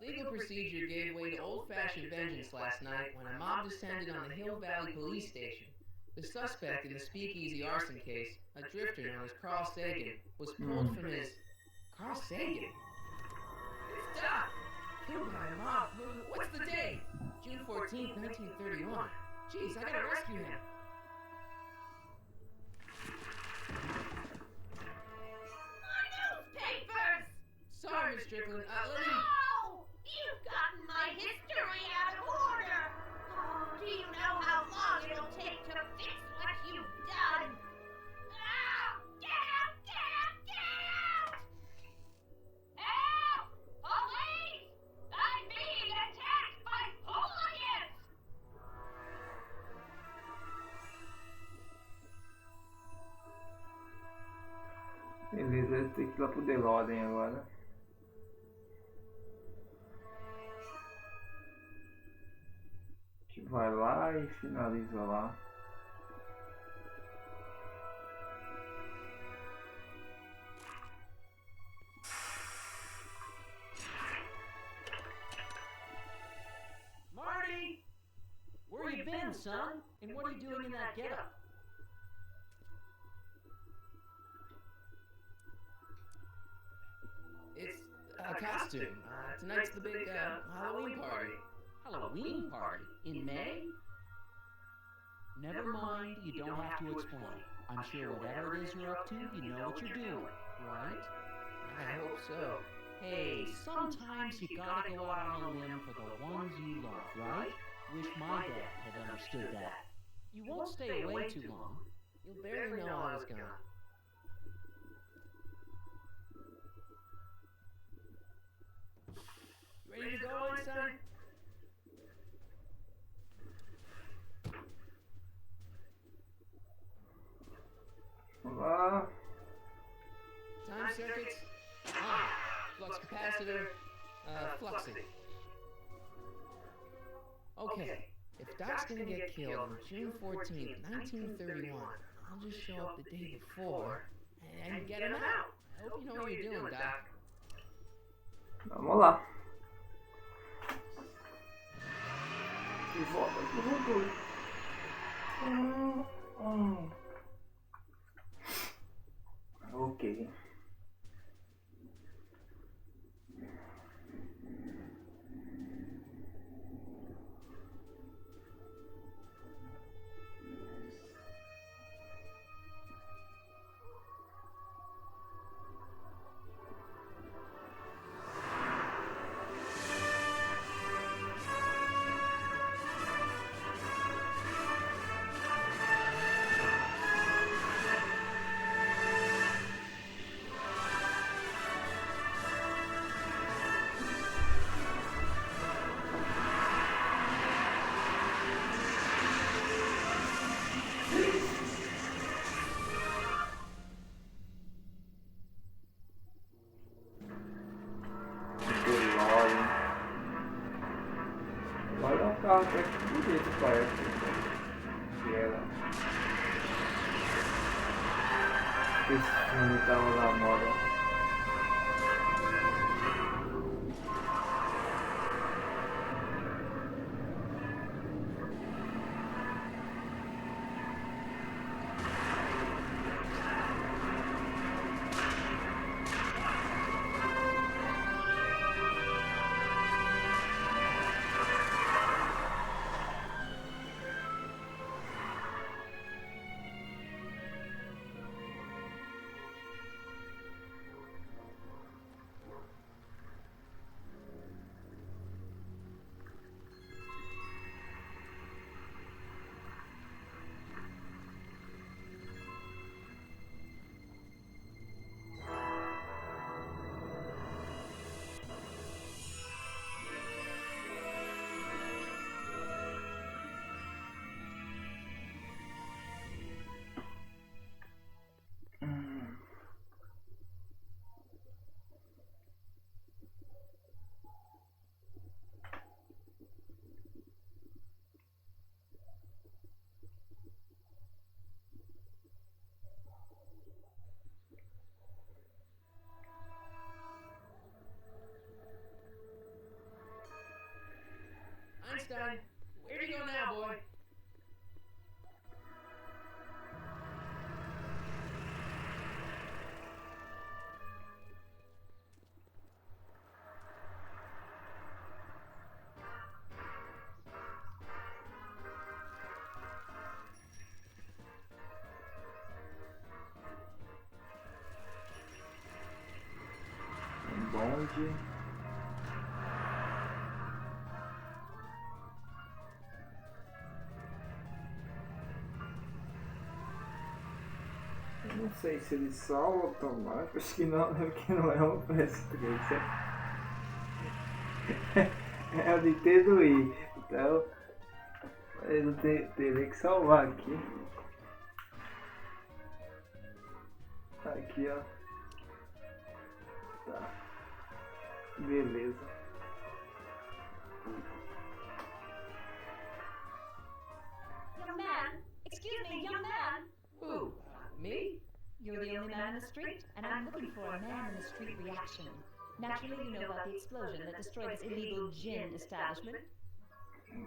Legal procedure gave way to old-fashioned vengeance last night when a mob descended on the Hill Valley police station. The suspect in the speakeasy arson case, a drifter known as Carl Sagan, was pulled from his... Carl Sagan? It's Doc! Killed by a mob. What's the date? June 14th, 1931. Jeez, I gotta rescue him. My newspapers! Sorry, Miss Strickland. Let me... No! You've gotten my history out of order! Oh, do you know how long it'll take to fix what you've done? Ah! Get out! Get out! Get out! Help! Police! I'm being attacked by hooligans! Beleza, tem que ir lá pro DeLorean agora. A gente vai lá e finaliza lá. Marty! Where you been, son? And what are you doing in that getup? It's a costume. Tonight's the big Halloween party. Halloween party? In May? Never mind, you don't have to explain. I'm sure whatever it is you're up to, you know what you're doing, right? I hope so. Hey, sometimes you gotta go out on a limb for the ones you love, right? Wish my dad had understood that. You won't stay away too long. You'll barely know I was gone. Ready to go, Einstein? Olá. Time circuits. Flux capacitor. Fluxing. Okay. If Doc's gonna get killed on June 14th, 1931, I'll just show up the day before and get him out. I hope you know what you're doing, Doc. Vamos lá. E volta pro motor. Ok. Olha um carro até que bonito, parece que era. Esse filme tava na moda. bonde. Eu não sei se ele salva automático, acho que não, porque não é um PS3, é o Nintendo Wii, então eu teria que salvar aqui. Aqui, ó. Tá. Beleza. Young man, excuse me, young man. Who? Me? You're the only man in the street, and I'm looking for a man in the street reaction. Naturally, you know about the explosion that destroyed this illegal gin establishment.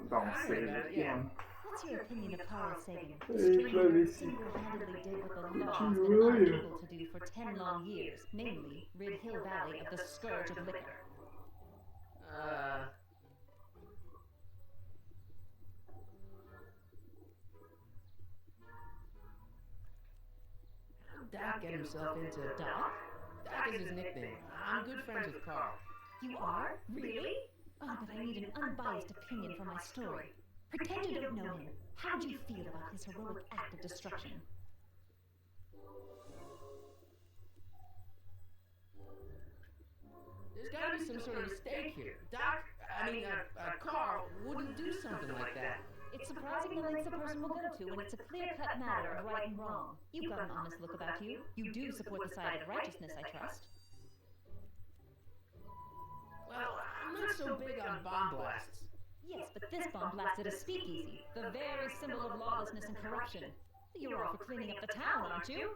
Dá save aqui, mano. What's your opinion of Carl Sagan? The Pra stranger ver who se single-handedly did what the law has been continua aí. unable to do for 10 long years, namely, rid Hill Valley of the scourge of liquor. How'd Doc get himself into Doc? Doc is his nickname. I'm good friends with Carl. You are? Really? Oh, but I need an unbiased opinion for my story. Pretend you don't know him. How do you feel about his heroic act of destruction? There's gotta be some sort of mistake here. Carl wouldn't do something like that. It's surprising the lengths a person will go to when it's a clear-cut matter of right and wrong. You've got an honest look about you. You do support the side of righteousness, I trust. Well, I'm not so big on bomb blasts. Yes, but this bomb blasted a speakeasy, the very symbol of lawlessness and corruption. You're all for cleaning up the town, aren't you?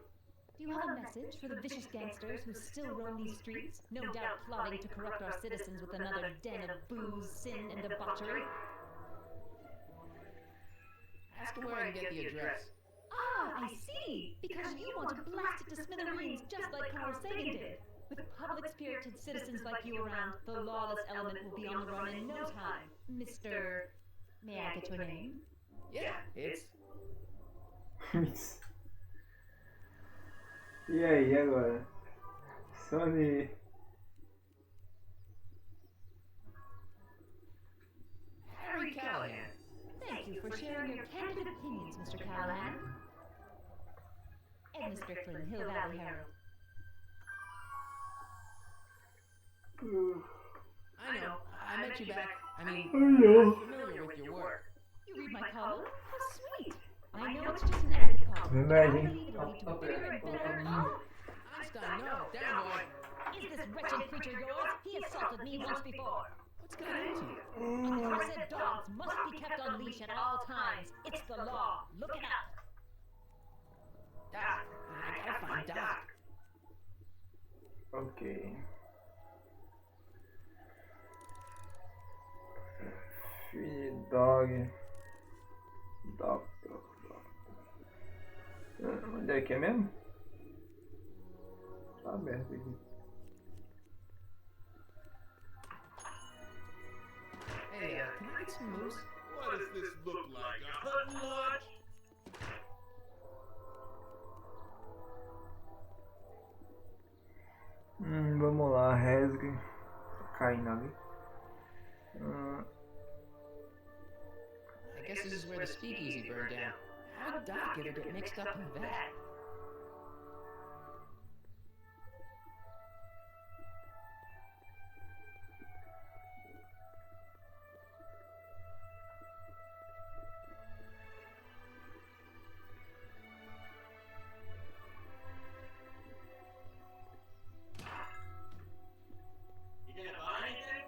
Do you have a message for the vicious gangsters who still roam these streets, no doubt plotting to corrupt our citizens with another den of booze, sin, and debauchery? Ask him where I can get the address. Ah, I see! Because you want to blast it to smithereens just like Carl Sagan did. With public-spirited citizens like you around, the lawless element will be on the run in no time. Mr. May I get your name? Yeah, it's... E aí, agora? Sony... Harry Callahan. Thank you for sharing your candid opinions, Mr. Callahan. Edna Strickland, Hill Valley Herald. I know. I met you back. I'm know. familiar with your work. You read my column? How sweet! I know it's just an etiquette column, but I Imagine. believe it'll lead to bigger and better... Oh! Einstein, no. Down, boy. Is this wretched creature yours? He assaulted me once before. What's got into you? Accursed dogs must be kept on leash at all times. It's the law. Look it up. Doc. I gotta find Doc. Ok. Feed dog. Doctor. Onde é que é mesmo? Tá aberto aqui. Hey, can I get some moose? What does this look like? A hunting lodge? Vamos lá, resgue. Caindo ali. I guess this is where the speakeasy burned down. How did Doc ever get mixed up in that? You gonna buy anything?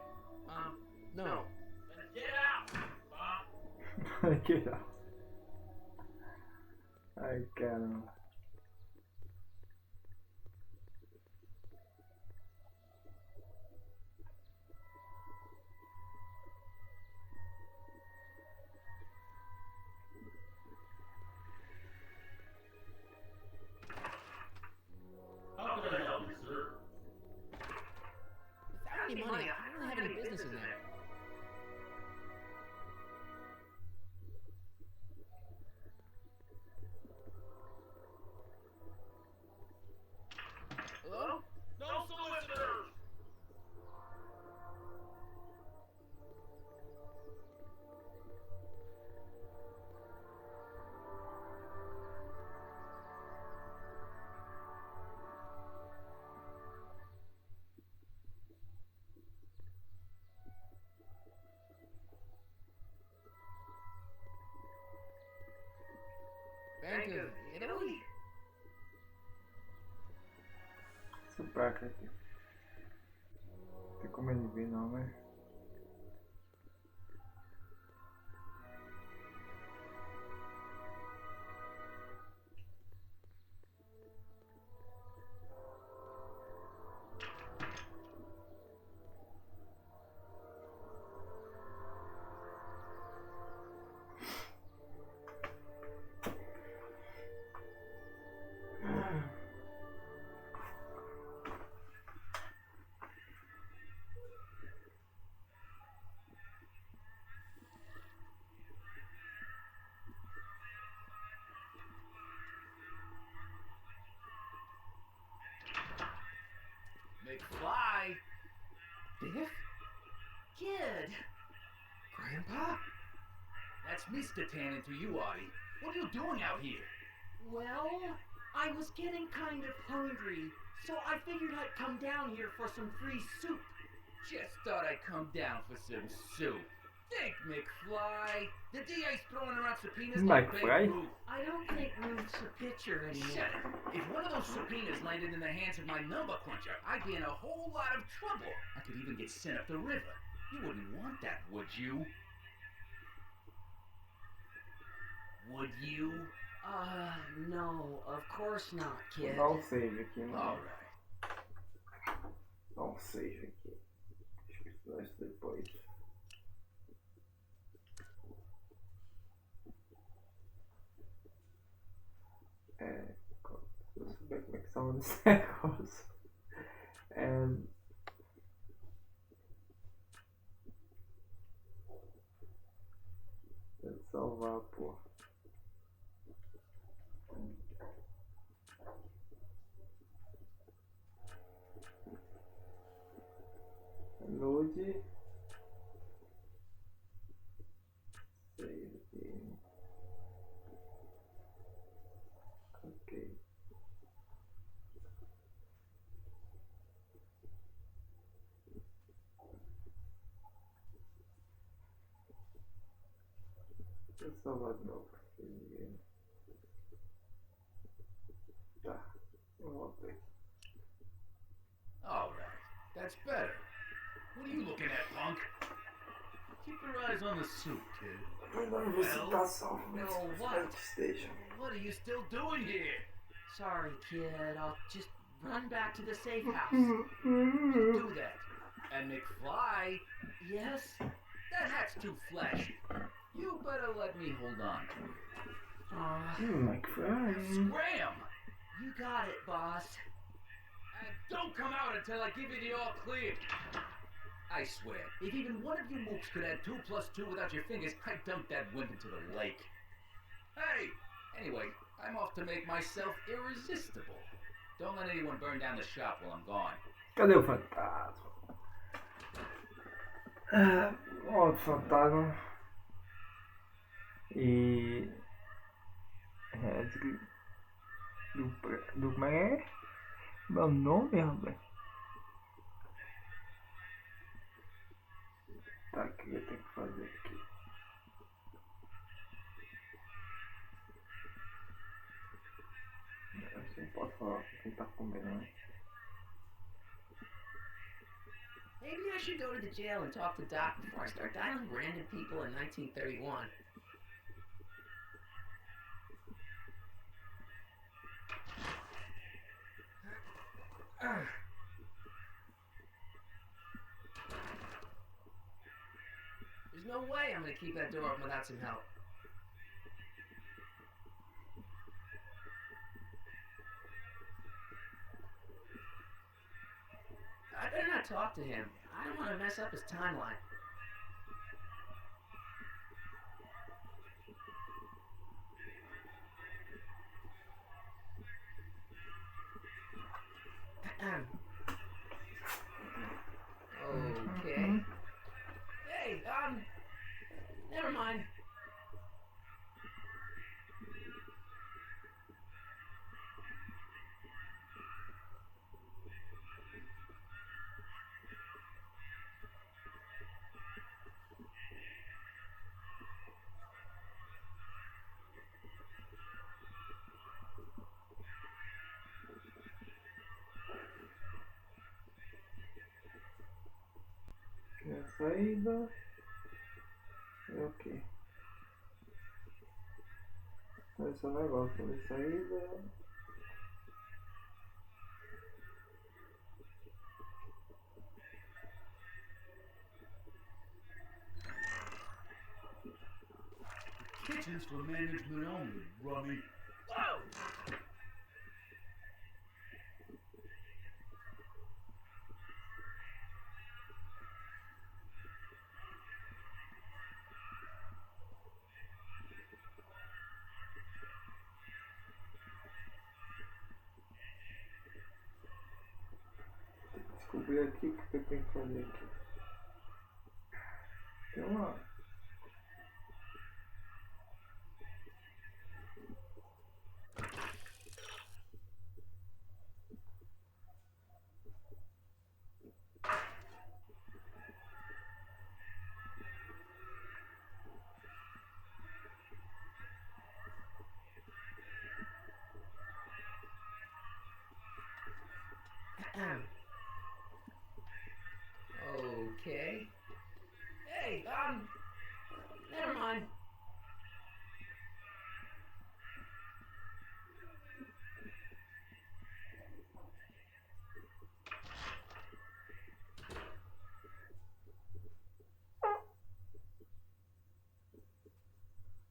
No. Then get out, Bob. Aqui, ó. Ai, caramba. How can I help you, sir? Without any money, I don't have any business in there. Hello? No solicitors! caixa aqui. Não tem como ele ver não, né? McFly? Biff? Kid! Grandpa? That's Mr. Tannin to you, Artie. What are you doing out here? Well, I was getting kind of hungry, so I figured I'd come down here for some free soup. Just thought I'd come down for some soup. Think, McFly. The DA's throwing around subpoenas like McFly? Babe Ruth. I don't think Ruth's a pitcher anymore. Shut it. If one of those subpoenas landed in the hands of my number cruncher, I'd be in a whole lot of trouble. I could even get sent up the river. You wouldn't want that, would you? Would you? No, of course not, kid. Vou dar um save aqui, mano. Alright. Dá um save aqui. Deixa eu estudar isso depois. Eu souber como é que salva nesse negócio. Deve salvar, pô. Ajude. Save aqui. Ok. Deixa eu salvar de novo. Tá, eu voltei. Alright. That's better. What are you looking at, punk? Keep your eyes on the soup, kid. Vamos ver se tá salvo. no, Espero what? que esteja. What are you still doing here? Sorry, kid. I'll just run back to the safe house. Do that. And McFly, Yes? that hat's too flashy. You better let me hold on to it. McFly. Scram! You got it, boss. And don't come out until I give you the all clear. I swear, if even one of you mooks could add 2 plus 2 without your fingers, I'd dump that wimp into the lake. Hey! Anyway, I'm off to make myself irresistible. Don't let anyone burn down the shop while I'm gone. Cadê o fantasma? Outro fantasma. E. Como é? Meu nome, rapaz? Tá, o que eu tenho que fazer aqui? Eu não posso falar com quem tá comendo, né? Maybe I should go to the jail and talk to Doc before I start dialing random people in 1931. There's no way I'm gonna keep that door open without some help. I better not talk to him. I don't want to mess up his timeline. Okay. Hey, never mind. saída. É o que? Esse é o negócio, fazer saída. Kitchens for management only, rummy. Whoa! Descobrir aqui o que eu tenho que fazer aqui. Tem uma... Okay. Hey, never mind.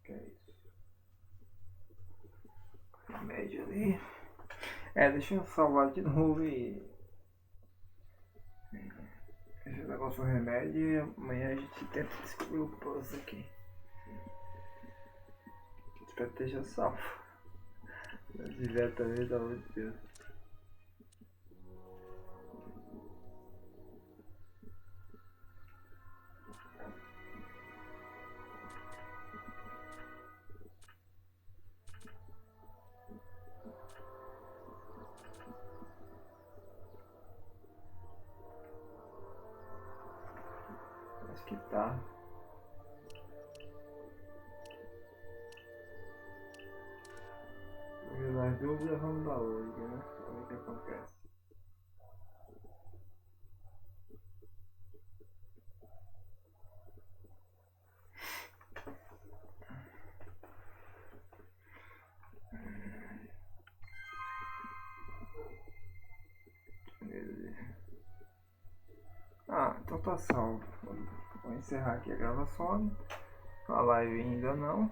Que é isso? Remédio ali. Deixa eu salvar de novo e... Esse negócio do remédio e amanhã a gente tenta descobrir o puzzle aqui. Espero que esteja salvo. Se tiver também, pelo amor de Deus. Acho que tá. Nas dúvidas vamos dar hoje, né? Pra ver o que acontece. Então tá salvo. Vou encerrar aqui a gravação. A live ainda não.